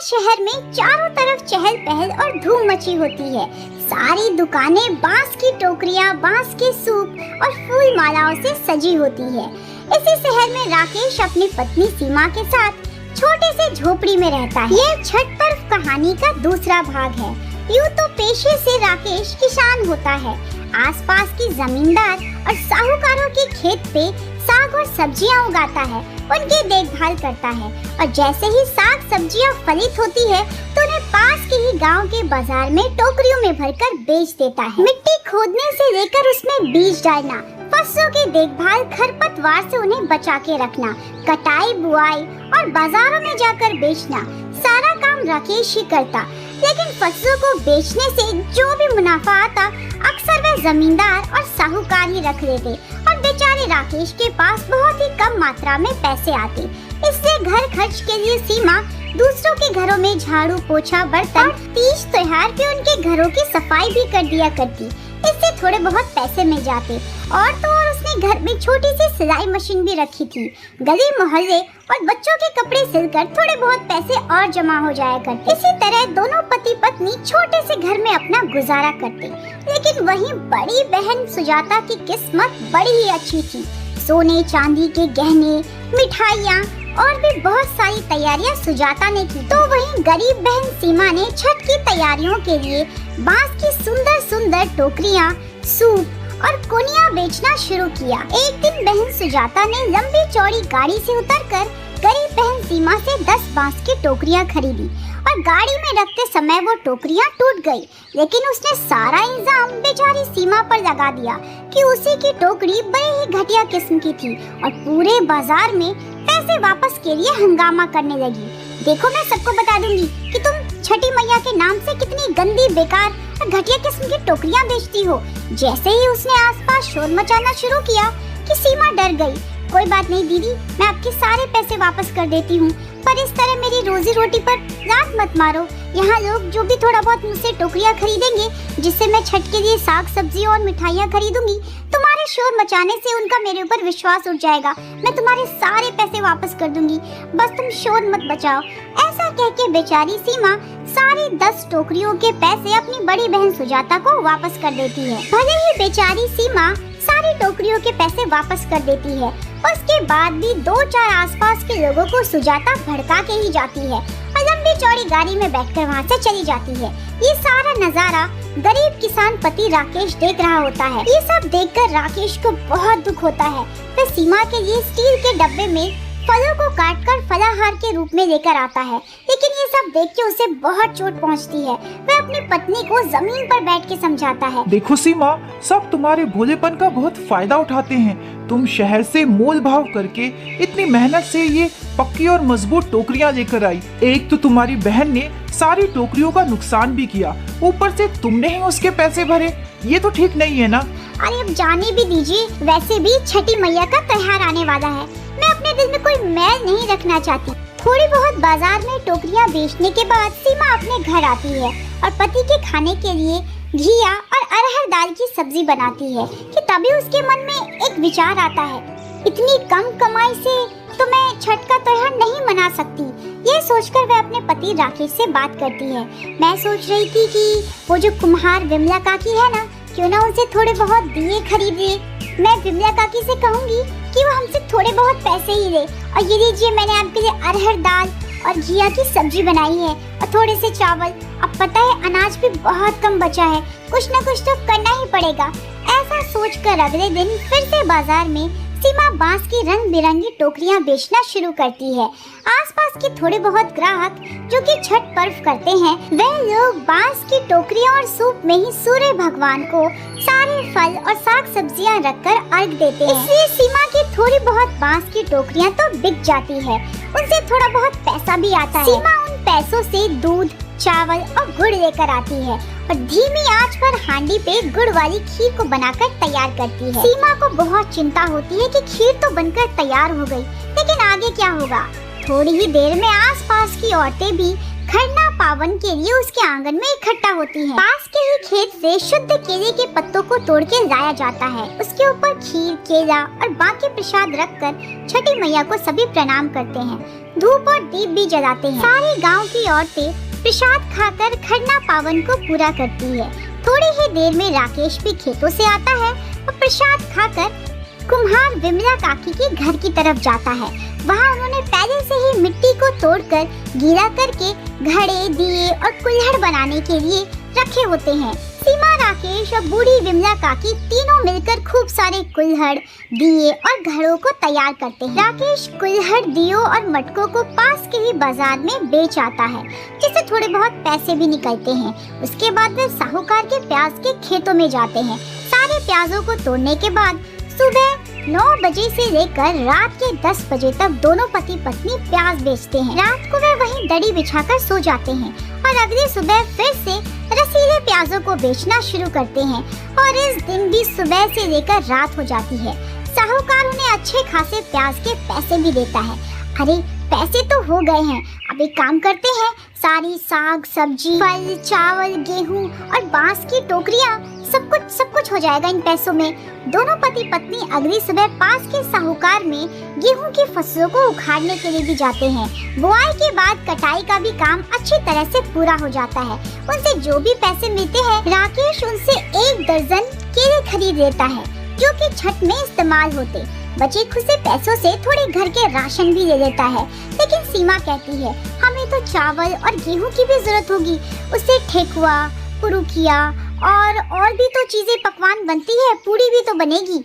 शहर में चारों तरफ चहल पहल और धूम मची होती है। सारी दुकानें बांस की टोकरियां, बांस के सूप और फूल मालाओं से सजी होती है। इसी शहर में राकेश अपनी पत्नी सीमा के साथ छोटे से झोपड़ी में रहता है। यह छठ पर्व कहानी का दूसरा भाग है। यूँ तो पेशे से राकेश किसान होता है। आसपास की जमींदार और साहूकारों के खेत पे साग और सब्जियां उगाता है, उनकी देखभाल करता है और जैसे ही साग सब्जियां फलित होती है तो उन्हें पास के ही गांव के बाजार में टोकरियों में भरकर बेच देता है। मिट्टी खोदने से लेकर उसमें बीज डालना, फसलों की देखभाल, खरपतवार से उन्हें बचा के रखना, कटाई, बुआई और बाजारों में जाकर बेचना, सारा काम राकेश ही करता। लेकिन फसलों को बेचने से जो भी मुनाफा आता अक्सर वह जमींदार और साहूकार ही रख लेते और बेचारे राकेश के पास बहुत ही कम मात्रा में पैसे आते। इसलिए घर खर्च के लिए सीमा दूसरों के घरों में झाड़ू, पोछा, बर्तन, तीज त्योहार पे उनके घरों की सफाई भी कर दिया करती। इससे थोड़े बहुत पैसे मिल जाते। और तो और उसने घर में छोटी सी सिलाई मशीन भी रखी थी। गली मोहल्ले और बच्चों के कपड़े सिलकर थोड़े बहुत पैसे और जमा हो जाया करते। इसी तरह दोनों पति पत्नी छोटे से घर में अपना गुजारा करते। लेकिन वहीं बड़ी बहन सुजाता की किस्मत बड़ी ही अच्छी थी। सोने चांदी के गहने, मिठाइयाँ और भी बहुत सारी तैयारियां सुजाता ने की। तो वहीं गरीब बहन सीमा ने छठ की तैयारियों के लिए बांस की सुंदर सुंदर टोकरियां, सूप और कोनिया बेचना शुरू किया। एक दिन बहन सुजाता ने लंबी चौड़ी गाड़ी से उतरकर गरीब बहन सीमा से 10 बांस की टोकरियां खरीदी और गाड़ी में रखते समय वो टोकरियां टूट गई। लेकिन उसने सारा इल्जाम बेचारी सीमा पर लगा दिया कि उसी की टोकरी बड़ी ही घटिया किस्म की थी और पूरे बाजार में पैसे वापस के लिए हंगामा करने लगी। देखो, मैं सबको बता दूंगी कि तुम छठी मैया के नाम से कितनी गंदी, बेकार और घटिया किस्म की टोकरियां बेचती हो। जैसे ही उसने आसपास शोर मचाना शुरू किया कि सीमा डर गई। कोई बात नहीं दीदी, मैं आपके सारे पैसे वापस कर देती हूँ, पर इस तरह मेरी रोजी रोटी पर लात मत मारो। यहाँ लोग जो भी थोड़ा बहुत मुझसे टोकरियाँ खरीदेंगे, जिससे मैं छठ के लिए साग सब्जी और मिठाइयाँ खरीदूंगी, तुम्हारे शोर मचाने से उनका मेरे ऊपर विश्वास उठ जाएगा। मैं तुम्हारे सारे पैसे वापस कर दूंगी, बस तुम शोर मत बचाओ। ऐसा कह के बेचारी सीमा सारी 10 टोकरियों के पैसे अपनी बड़ी बहन सुजाता को वापस कर देती है। भले ही बेचारी सीमा सारी टोकरियों के पैसे वापस कर देती है, उसके बाद भी 2-4 आसपास के लोगों को सुजाता भड़का के ही जाती है और लंबी चौड़ी गाड़ी में बैठकर वहाँ से चली जाती है। ये सारा नजारा गरीब किसान पति राकेश देख रहा होता है। ये सब देखकर राकेश को बहुत दुख होता है। वह सीमा के लिए स्टील के डब्बे में फलों को काटकर फलाहार के रूप में लेकर आता है। लेकिन ये सब देख के उसे बहुत चोट पहुंचती है। वह अपनी पत्नी को जमीन पर बैठ के समझाता है, देखो सीमा, सब तुम्हारे भोलेपन का बहुत फायदा उठाते हैं। तुम शहर से मोल भाव करके इतनी मेहनत से ये पक्की और मजबूत टोकरियां लेकर आई। एक तो तुम्हारी बहन ने सारी टोकरियों का नुकसान भी किया, ऊपर से तुमने ही उसके पैसे भरे। ये तो ठीक नहीं है ना। अरे अब जाने भी दीजिए, वैसे भी छठी मैया का त्योहार आने वाला है। मैं अपने दिल में कोई मैल नहीं रखना चाहती। थोड़ी बहुत बाजार में टोकरियां बेचने के बाद सीमा अपने घर आती है और पति के खाने के लिए घिया और अरहर दाल की सब्जी बनाती है कि तभी उसके मन में एक विचार आता है, इतनी कम कमाई से तो मैं छठ का त्योहार नहीं मना सकती। ये सोचकर वह अपने पति राकेश से बात करती है। मैं सोच रही थी कि वो जो कुम्हार विमला काकी है ना, क्यों ना उनसे थोड़े बहुत दिए खरीदे। मैं विमला काकी से कहूँगी कि वो हमसे थोड़े बहुत पैसे ही ले, और ये लीजिए मैंने आपके लिए अरहर दाल और घिया की सब्जी बनाई है और थोड़े से चावल। अब पता है अनाज भी बहुत कम बचा है, कुछ न कुछ तो करना ही पड़ेगा। ऐसा सोचकर अगले दिन फिर से बाजार में सीमा बांस की रंग बिरंगी टोकरियां बेचना शुरू करती है। आसपास के थोड़े बहुत ग्राहक जो कि छठ पर्व करते हैं, वह लोग बांस की टोकरियां और सूप में ही सूर्य भगवान को सारे फल और साग सब्जियां रखकर अर्घ देते हैं। इसलिए सीमा की थोड़ी बहुत बांस की टोकरियां तो बिक जाती है, उनसे थोड़ा बहुत पैसा भी आता है। सीमा उन पैसों से दूध, चावल और गुड़ लेकर आती है और धीमी आंच पर हांडी पे गुड़ वाली खीर को बनाकर तैयार करती है। सीमा को बहुत चिंता होती है कि खीर तो बनकर तैयार हो गई, लेकिन आगे क्या होगा। थोड़ी ही देर में आसपास की औरतें भी खरना पावन के लिए उसके आंगन में इकट्ठा होती है। पास के ही खेत से शुद्ध केले के पत्तों को तोड़ के लाया जाता है। उसके ऊपर खीर, केला और बाकी प्रसाद रखकर छठी मैया को सभी प्रणाम करते हैं। धूप और दीप भी जलाते हैं। सारे गांव की औरतें प्रसाद खाकर खरना पावन को पूरा करती है। थोड़ी ही देर में राकेश भी खेतों से आता है और प्रसाद खाकर कुम्हार विमला काकी के घर की तरफ जाता है। वहाँ उन्होंने पहले से ही मिट्टी को तोड़कर गीला करके घड़े, दिए और कुल्हड़ बनाने के लिए रखे होते हैं। सीमा, राकेश और बूढ़ी विमला काकी तीनों मिलकर खूब सारे कुल्हड़, दिए और घड़ों को तैयार करते हैं। राकेश कुल्हड़, दियों और मटकों को पास के ही बाजार में बेच आता है, जिससे थोड़े बहुत पैसे भी निकलते हैं। उसके बाद वे साहूकार के प्याज के खेतों में जाते हैं। सारे प्याजों को तोड़ने के बाद सुबह 9 बजे से लेकर रात के 10 बजे तक दोनों पति पत्नी प्याज बेचते हैं। रात को वे वहीं दड़ी बिछाकर सो जाते हैं और अगली सुबह फिर से रसीले प्याजों को बेचना शुरू करते हैं और इस दिन भी सुबह से लेकर रात हो जाती है। साहूकार उन्हें अच्छे खासे प्याज के पैसे भी देता है। अरे पैसे तो हो गए हैं, अब एक काम करते हैं, सारी साग, सब्जी, फल, चावल, गेहूं और बांस की टोकरियां सब कुछ हो जाएगा इन पैसों में। दोनों पति पत्नी अगली सुबह पास के साहूकार में गेहूं की फसलों को उखाड़ने के लिए भी जाते हैं। बुआई के बाद कटाई का भी काम अच्छी तरह से पूरा हो जाता है। उनसे जो भी पैसे मिलते हैं, राकेश उनसे 1 दर्जन केले खरीद लेता है, जो कि छठ में इस्तेमाल होते। बचे खुचे पैसों से थोड़े घर के राशन भी ले लेता है। लेकिन सीमा कहती है, हमें तो चावल और गेहूं की भी जरूरत होगी, उससे ठेकुआ, पुरुकिया और भी तो चीजें पकवान बनती है, पूरी भी तो बनेगी।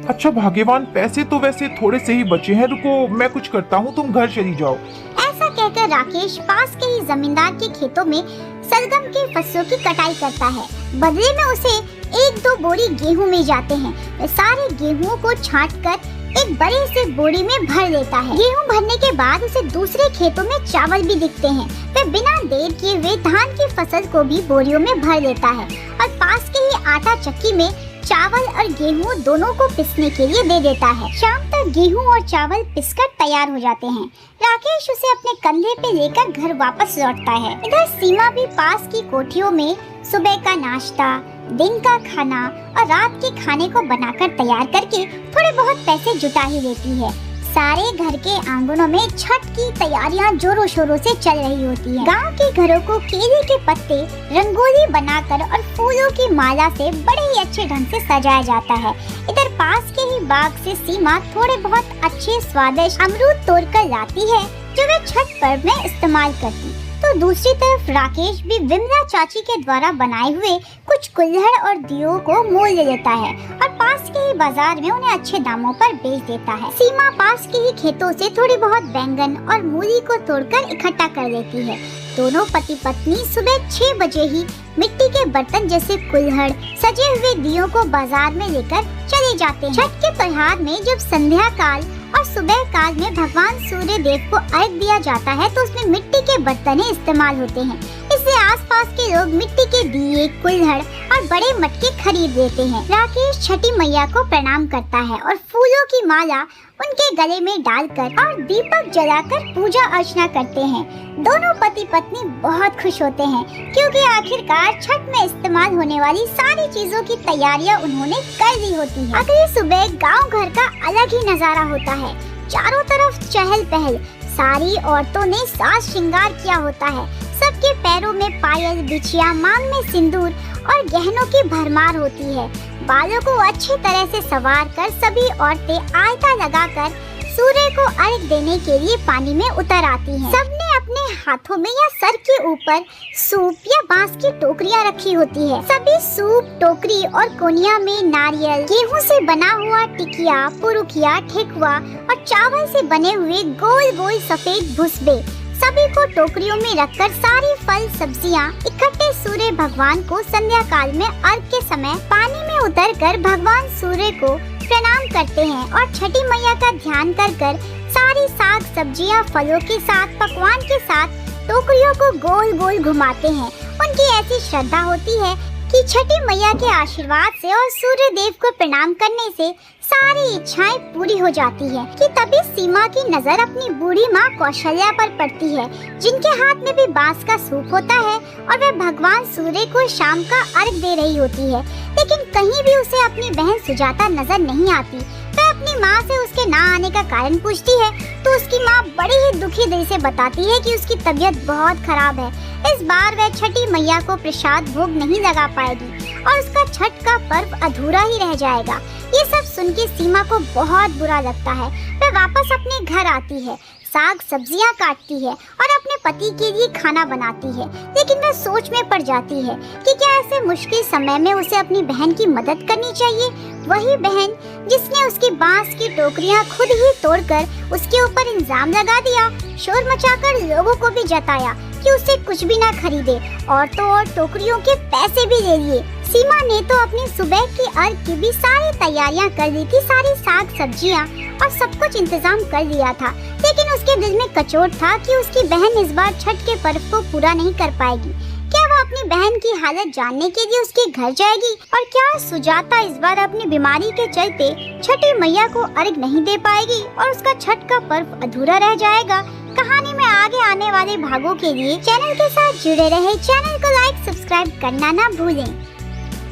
अच्छा भाग्यवान, पैसे तो वैसे थोड़े से ही बचे हैं, रुको मैं कुछ करता हूँ, तुम घर चली जाओ। ऐसा कहकर राकेश पास के ही जमींदार के खेतों में सलगम के फसलों की कटाई करता है। बदले में उसे 1-2 बोरी गेहूं मिल जाते हैं। वे सारे गेहूं को छांटकर एक बड़े से बोरी में भर लेता है। गेहूं भरने के बाद उसे दूसरे खेतों में चावल भी दिखते हैं। वे बिना देर किए हुए धान की फसल को भी बोरियों में भर लेता है और पास के ही आटा चक्की में चावल और गेहूं दोनों को पिसने के लिए दे देता है। शाम तक गेहूं और चावल पिसकर तैयार हो जाते हैं। राकेश उसे अपने कंधे पे लेकर घर वापस लौटता है। इधर सीमा भी पास की कोठियों में सुबह का नाश्ता, दिन का खाना और रात के खाने को बनाकर तैयार करके थोड़े बहुत पैसे जुटा ही लेती है। सारे घर के आंगनों में छठ की तैयारियां जोरों शोरों से चल रही होती हैं। गांव के घरों को केले के पत्ते, रंगोली बनाकर और फूलों की माला से बड़े ही अच्छे ढंग से सजाया जाता है। इधर पास के ही बाग से सीमा थोड़े बहुत अच्छे स्वादिष्ट अमरूद तोड़कर लाती है, जो वे छठ पर्व में इस्तेमाल करती। तो दूसरी तरफ राकेश भी विमला चाची के द्वारा बनाए हुए कुछ कुल्हड़ और दियों को मोल ले लेता है और पास के ही बाजार में उन्हें अच्छे दामों पर बेच देता है। सीमा पास के ही खेतों से थोड़ी बहुत बैंगन और मूली को तोड़कर इकट्ठा कर लेती है। दोनों पति पत्नी सुबह 6 बजे ही मिट्टी के बर्तन जैसे कुल्हड़, सजे हुए दियों को बाजार में लेकर चले जाते हैं। छठ के त्योहार में जब संध्या काल और सुबह काल में भगवान सूर्य देव को अर्घ दिया जाता है, तो उसमें मिट्टी के बर्तन इस्तेमाल होते हैं। इससे आसपास के लोग मिट्टी के दिए, कुल्हड़ और बड़े मटके खरीद लेते हैं। राकेश छठी मैया को प्रणाम करता है और फूलों की माला उनके गले में डालकर और दीपक जलाकर पूजा अर्चना करते हैं। दोनों पति पत्नी बहुत खुश होते हैं, क्योंकि आखिरकार छठ में इस्तेमाल होने वाली सारी चीजों की तैयारियां उन्होंने कर ली होती है। अगली सुबह गांव घर का अलग ही नजारा होता है। चारों तरफ चहल पहल, सारी औरतों ने साज श्रृंगार किया होता है। सबके पैरों में पायल, बिछिया, मांग में सिंदूर और गहनों की भरमार होती है। बालों को अच्छी तरह से संवार कर सभी औरतें आलता लगाकर सूर्य को अर्घ देने के लिए पानी में उतर आती हैं। सबने अपने हाथों में या सर के ऊपर सूप या बांस की टोकरियां रखी होती है। सभी सूप, टोकरी और कोनिया में नारियल, गेहूं से बना हुआ टिकिया, पुरुकिया, ठेकुआ और चावल से बने हुए गोल गोल सफेद भुसबे सभी को टोकरियों में रखकर सारी फल सब्जियां इकट्ठे सूर्य भगवान को संध्या काल में अर्घ के समय पानी में उतरकर भगवान सूर्य को प्रणाम करते हैं और छठी मैया का ध्यान कर सारी साग सब्जियां फलों के साथ, पकवान के साथ टोकरियों को गोल गोल घुमाते हैं। उनकी ऐसी श्रद्धा होती है कि छठी मैया के आशीर्वाद से और सूर्य देव को प्रणाम करने से सारी इच्छाएं पूरी हो जाती है कि तभी सीमा की नजर अपनी बूढ़ी माँ कौशल्या पर पड़ती है, जिनके हाथ में भी बांस का सूप होता है और वह भगवान सूर्य को शाम का अर्घ दे रही होती है। लेकिन कहीं भी उसे अपनी बहन सुजाता नजर नहीं आती। वह अपनी माँ से उसके ना आने का कारण पूछती है तो उसकी माँ बड़ी ही दुखी दिल से बताती है कि उसकी तबीयत बहुत खराब है। इस बार वह छठी मैया को प्रसाद भोग नहीं लगा पाएगी और उसका छठ का पर्व अधूरा ही रह जाएगा। ये सब सुन के सीमा को बहुत बुरा लगता है। वह वापस अपने घर आती है, साग सब्जियां काटती है और अपने पति के लिए खाना बनाती है। लेकिन वह सोच में पड़ जाती है कि क्या ऐसे मुश्किल समय में उसे अपनी बहन की मदद करनी चाहिए, वही बहन जिसने उसकी बांस की टोकरियां खुद ही तोड़कर उसके ऊपर इल्जाम लगा दिया, शोर मचाकर लोगों को भी जताया कि उसे कुछ भी ना खरीदे और तो और टोकरियों के पैसे भी ले लिए। सीमा ने तो अपनी सुबह की अर्घ की भी सारी तैयारियां कर ली थी, सारी साग सब्जियां और सब कुछ इंतजाम कर लिया था। लेकिन उसके दिल में कचोट था कि उसकी बहन इस बार छठ के पर्व को पूरा नहीं कर पाएगी। क्या वह अपनी बहन की हालत जानने के लिए उसके घर जाएगी और क्या सुजाता इस बार अपनी बीमारी के चलते छठी मैया को अर्घ नहीं दे पाएगी और उसका छठ का पर्व अधूरा रह जाएगा। कहानी में आगे आने वाले भागों के लिए चैनल के साथ जुड़े रहे। चैनल को लाइक सब्सक्राइब करना ना भूलें।